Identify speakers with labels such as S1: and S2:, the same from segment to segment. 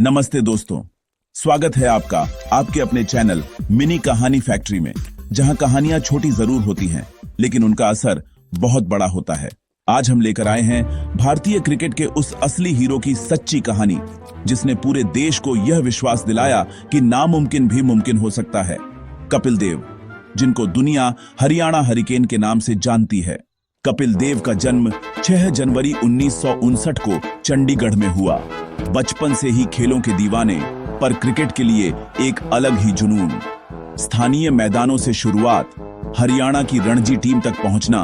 S1: नमस्ते दोस्तों, स्वागत है आपका आपके अपने चैनल मिनी कहानी फैक्ट्री में, जहां कहानियां छोटी जरूर होती हैं लेकिन उनका असर बहुत बड़ा होता है। आज हम लेकर आए हैं भारतीय क्रिकेट के उस असली हीरो की सच्ची कहानी, जिसने पूरे देश को यह विश्वास दिलाया कि नामुमकिन भी मुमकिन हो सकता है। कपिल देव, जिनको दुनिया हरियाणा हरिकेन के नाम से जानती है। कपिल देव का जन्म 6 जनवरी 1959 को चंडीगढ़ में हुआ। बचपन से ही खेलों के दीवाने, पर क्रिकेट के लिए एक अलग ही जुनून। स्थानीय मैदानों से शुरुआत, हरियाणा की रणजी टीम तक पहुंचना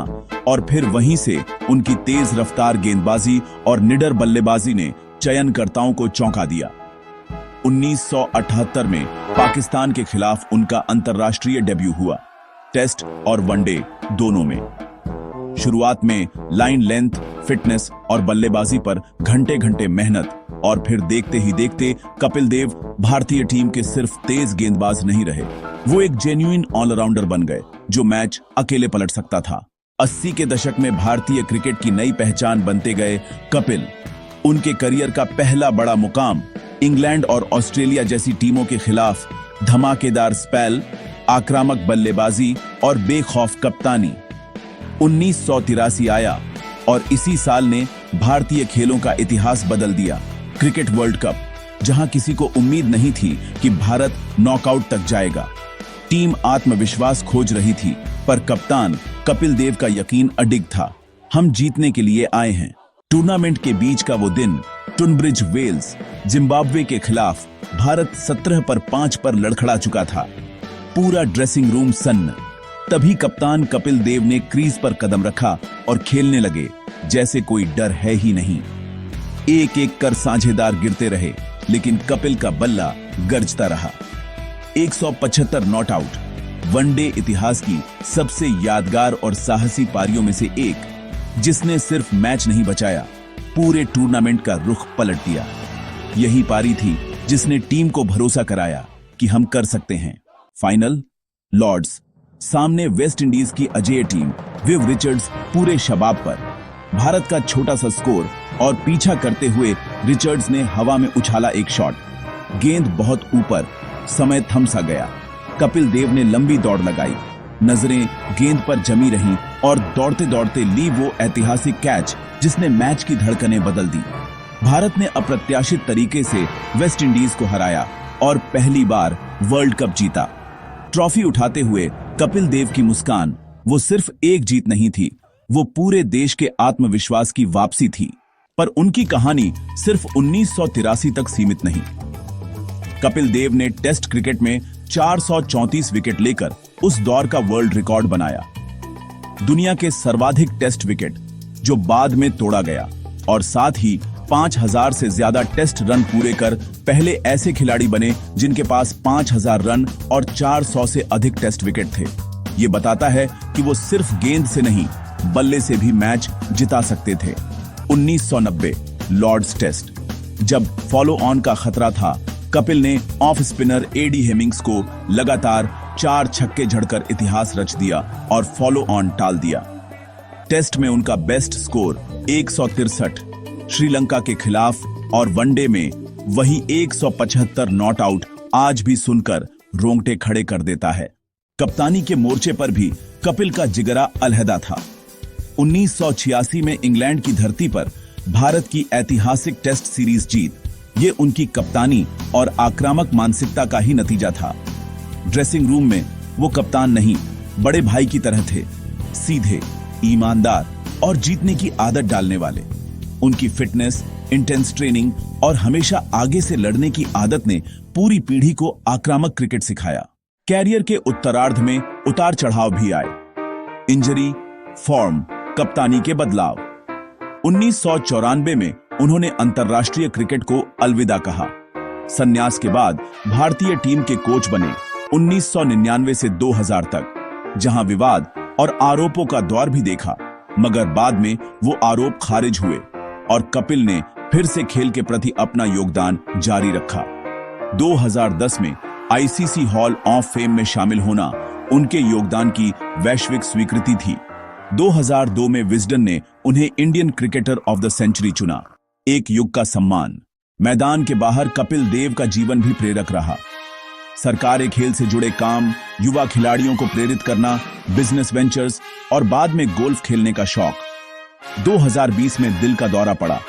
S1: और फिर वहीं से उनकी तेज रफ्तार गेंदबाजी और निडर बल्लेबाजी ने चयनकर्ताओं को चौंका दिया। 1978 में पाकिस्तान के खिलाफ उनका अंतर्राष्ट्रीय डेब्यू हुआ, टेस्ट और वनडे दोनों में। शुरुआत में लाइन लेंथ, फिटनेस और बल्लेबाजी पर घंटे घंटे मेहनत, और फिर देखते ही देखते कपिल देव भारतीय टीम के सिर्फ तेज गेंदबाज नहीं रहे, वो एक जेन्युइन ऑलराउंडर बन गए जो मैच अकेले पलट सकता था। 80 के दशक में भारतीय क्रिकेट की नई पहचान बनते गए कपिल। उनके करियर का पहला बड़ा मुकाम इंग्लैंड और ऑस्ट्रेलिया जैसी टीमों के खिलाफ धमाकेदार स्पेल, आक्रामक बल्लेबाजी और बेखौफ कप्तानी। 1983 आया और इसी साल ने भारतीय खेलों का इतिहास बदल दिया। क्रिकेट वर्ल्ड कप, जहां किसी को उम्मीद नहीं थी कि भारत नॉकआउट तक जाएगा। टीम आत्मविश्वास खोज रही थी, पर कप्तान कपिल देव का यकीन अडिग था। हम जीतने के लिए आए हैं। टूर्नामेंट के बीच का वो दिन, टुनब्रिज वेल्स, जिम्बाब्वे के खिलाफ भारत 17 पर 5 पर लड़खड़ा चुका था। पूरा ड्रेसिंग रूम सन्न। तभी कप्तान कपिल देव ने क्रीज पर कदम रखा और खेलने लगे जैसे कोई डर है ही नहीं। एक एक कर साझेदार गिरते रहे, लेकिन कपिल का बल्ला गरजता रहा। 175 नॉट आउट, वनडे इतिहास की सबसे यादगार और साहसी पारियों में से एक, जिसने सिर्फ मैच नहीं बचाया, पूरे टूर्नामेंट का रुख पलट दिया। यही पारी थी जिसने टीम को भरोसा कराया कि हम कर सकते हैं। फाइनल लॉर्ड्स, सामने वेस्ट इंडीज की अजेय टीम, विव रिचर्ड्स पूरे शबाब पर। भारत का छोटा सा स्कोर और पीछा करते हुए रिचर्ड्स ने हवा में उछाला एक शॉट। गेंद बहुत ऊपर, समय थम सा गया। कपिल देव ने लंबी दौड़ लगाई, नजरें गेंद पर जमी रहीं और दौड़ते दौड़ते ली वो ऐतिहासिक कैच जिसने मैच की धड़कनें बदल दी। भारत ने अप्रत्याशित तरीके से वेस्ट इंडीज को हराया और पहली बार वर्ल्ड कप जीता। ट्रॉफी उठाते हुए कपिल देव की मुस्कान, वो सिर्फ एक जीत नहीं थी, वो पूरे देश के आत्मविश्वास की वापसी थी। पर उनकी कहानी सिर्फ 1983 तक सीमित नहीं। कपिल देव ने टेस्ट क्रिकेट में 434 विकेट लेकर उस दौर का वर्ल्ड रिकॉर्ड बनाया। दुनिया के सर्वाधिक टेस्ट विकेट, जो बाद में तोड़ा गया, और साथ ही 5000 से ज्यादा टेस्ट रन पूरे कर पहले ऐसे खिलाड़ी बने जिनके पास 5000 रन और 400 से अधिक टेस्ट विकेट थे। ये बताता है कि वो सिर्फ गेंद से नहीं, बल्ले से भी मैच जिता सकते थे। 1990 लॉर्ड्स टेस्ट, जब फॉलो ऑन का खतरा था, कपिल ने ऑफ स्पिनर एडी हेमिंग्स को लगातार 4 छक्के झड़कर इतिहास रच दिया और फॉलो ऑन टाल दिया। टेस्ट में उनका बेस्ट स्कोर 163 श्रीलंका के खिलाफ, और वनडे में वही 175 नॉट आउट आज भी सुनकर रोंगटे खड़े कर देता है। कप्तानी के मोर्चे पर भी कपिल का जिगरा अलहदा था। 1986 में इंग्लैंड की धरती पर भारत की ऐतिहासिक टेस्ट सीरीज जीत, ये उनकी कप्तानी और आक्रामक मानसिकता का ही नतीजा था। ड्रेसिंग रूम में वो कप्तान नहीं, बड़े भाई की तरह थे, सीधे, ईमानदार और जीतने की आदत डालने वाले। उनकी फिटनेस, इंटेंस ट्रेनिंग और हमेशा आगे से लड़ने की आदत ने पूरी पीढ़ी को आक्रामक क्रिकेट सिखाया। कैरियर के उत्तरार्ध में उतार चढ़ाव भी आए, इंजरी, फॉर्म, कप्तानी के बदलाव। 1994 में उन्होंने अंतर्राष्ट्रीय क्रिकेट को अलविदा कहा। संन्यास के बाद भारतीय टीम के कोच बने 1999 से 2000 तक, जहां विवाद और आरोपों का दौर भी देखा, मगर बाद में वो आरोप खारिज हुए और कपिल ने फिर से खेल के प्रति अपना योगदान जारी रखा। 2010 में आईसीसी हॉल ऑफ फेम में शामिल होना उनके योगदान की वैश्विक स्वीकृति थी। 2002 में विजडन ने उन्हें Indian cricketer of the century चुना, एक युग का सम्मान। मैदान के बाहर कपिल देव का जीवन भी प्रेरक रहा। सरकारी खेल से जुड़े काम, युवा खिलाड़ियों को प्रेरित करना, बिजनेस वेंचर्स और बाद में गोल्फ खेलने का शौक। 2020 में दिल का दौरा पड़ा,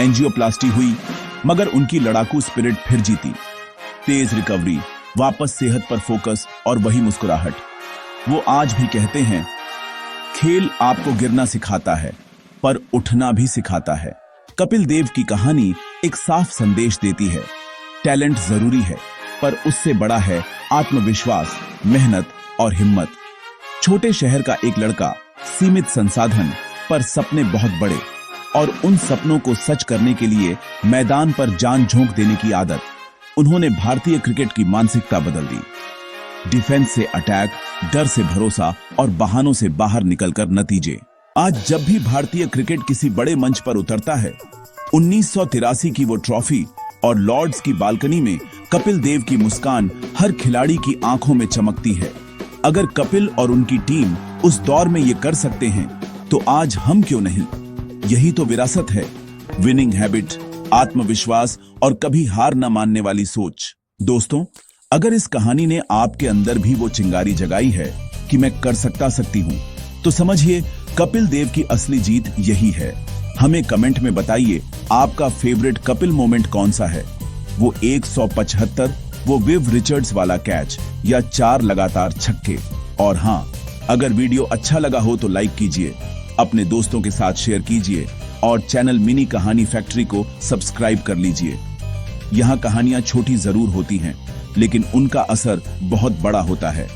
S1: एंजियोप्लास्टी हुई, मगर उनकी लड़ाकू स्पिरिट फिर जीती। तेज रिकवरी, वापस सेहत पर फोकस और वही मुस्कुराहट। वो आज भी कहते हैं, खेल आपको गिरना सिखाता है पर उठना भी सिखाता है। कपिल देव की कहानी एक साफ संदेश देती है, टैलेंट जरूरी है पर उससे बड़ा है आत्मविश्वास, मेहनत और हिम्मत। छोटे शहर का एक लड़का, सीमित संसाधन पर सपने बहुत बड़े, और उन सपनों को सच करने के लिए मैदान पर जान झोंक देने की आदत। उन्होंने भारतीय क्रिकेट की मानसिकता बदल दी। डिफेंस से अटैक, डर से भरोसा और बहानों से बाहर निकलकर नतीजे। आज जब भी भारतीय क्रिकेट किसी बड़े मंच पर उतरता है, 1983 की वो ट्रॉफी और लॉर्ड्स की बालकनी में कपिल देव की मुस्कान हर खिलाड़ी की आंखों में चमकती है। अगर कपिल और उनकी टीम उस दौर में ये कर सकते हैं, तो आज हम क्यों नहीं? यही तो विरासत है, विनिंग हैबिट, आत्मविश्वास और कभी हार न मानने वाली सोच। दोस्तों, अगर इस कहानी ने आपके अंदर भी वो चिंगारी जगाई है कि मैं कर सकती हूँ, तो समझिए कपिल देव की असली जीत यही है। हमें कमेंट में बताइए आपका फेवरेट कपिल मोमेंट कौन सा है? वो 175, वो विव रिचर्ड्स वाला कैच, या 4 लगातार छक्के? और हाँ, अगर वीडियो अच्छा लगा हो तो लाइक कीजिए, अपने दोस्तों के साथ शेयर कीजिए और चैनल मिनी कहानी फैक्ट्री को सब्सक्राइब कर लीजिए। यहाँ कहानियां छोटी जरूर होती हैं, लेकिन उनका असर बहुत बड़ा होता है।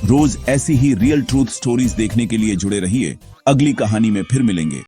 S1: रोज ऐसी ही रियल ट्रूथ स्टोरीज देखने के लिए जुड़े रहिए। अगली कहानी में फिर मिलेंगे।